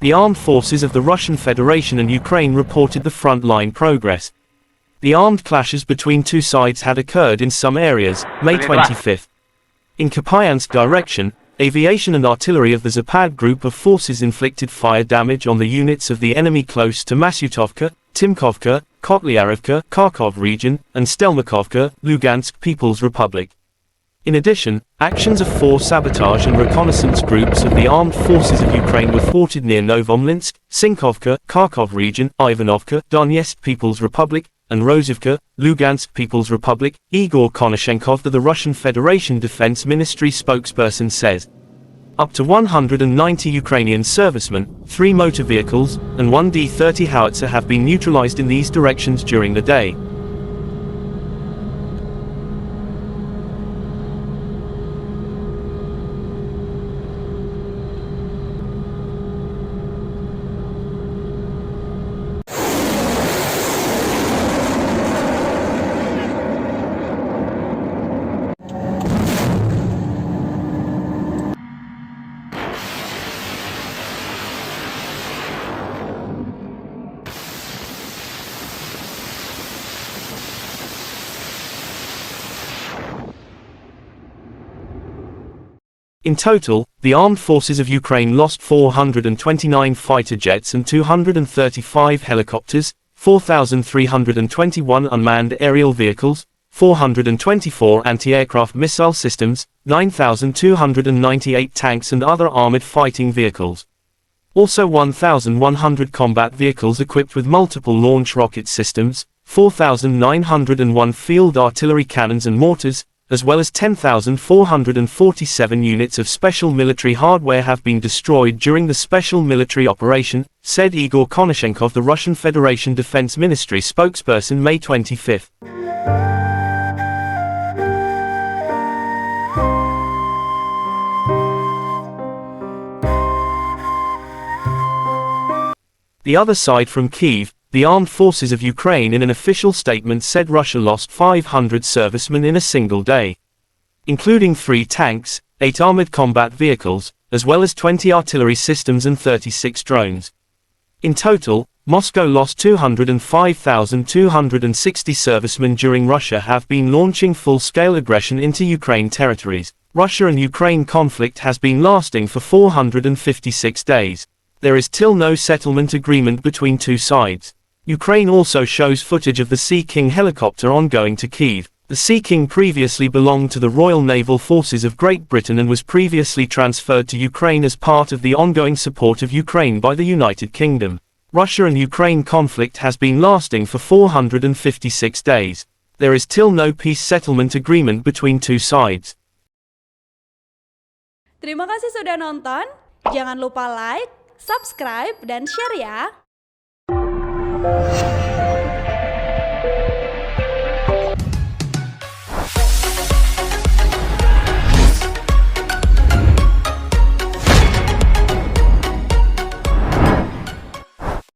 The armed forces of the Russian Federation and Ukraine reported the front-line progress. The armed clashes between two sides had occurred in some areas, May 25. In Kupiansk direction, aviation and artillery of the Zapad group of forces inflicted fire damage on the units of the enemy close to Masyutovka, Timkovka, Kotlyarivka, Kharkov region, and Stelmakovka, Lugansk People's Republic. In addition, actions of four sabotage and reconnaissance groups of the armed forces of Ukraine were thwarted near Novomlinsk, Sinkovka, Kharkov region, Ivanovka, Donetsk People's Republic, and Rozivka, Lugansk People's Republic. Igor Konashenkov, the Russian Federation Defense Ministry spokesperson, says. Up to 190 Ukrainian servicemen, 3 motor vehicles, and 1 D-30 howitzer have been neutralized in these directions during the day. In total, the armed forces of Ukraine lost 429 fighter jets and 235 helicopters, 4,321 unmanned aerial vehicles, 424 anti-aircraft missile systems, 9,298 tanks and other armored fighting vehicles. Also 1,100 combat vehicles equipped with multiple launch rocket systems, 4,901 field artillery cannons and mortars, as well as 10,447 units of special military hardware have been destroyed during the special military operation, said Igor Konashenkov, the Russian Federation Defense Ministry spokesperson, May 25. The other side from Kyiv, the armed forces of Ukraine in an official statement said Russia lost 500 servicemen in a single day, including 3 tanks, 8 armored combat vehicles, as well as 20 artillery systems and 36 drones. In total, Moscow lost 205,260 servicemen during Russia have been launching full-scale aggression into Ukraine territories. Russia and Ukraine conflict has been lasting for 456 days. There is still no settlement agreement between two sides. Ukraine also shows footage of the Sea King helicopter ongoing to Kyiv. The Sea King previously belonged to the Royal Naval Forces of Great Britain and was previously transferred to Ukraine as part of the ongoing support of Ukraine by the United Kingdom. Russia and Ukraine conflict has been lasting for 456 days. There is still no peace settlement agreement between two sides. Terima kasih sudah nonton. Jangan lupa like, subscribe, dan share ya.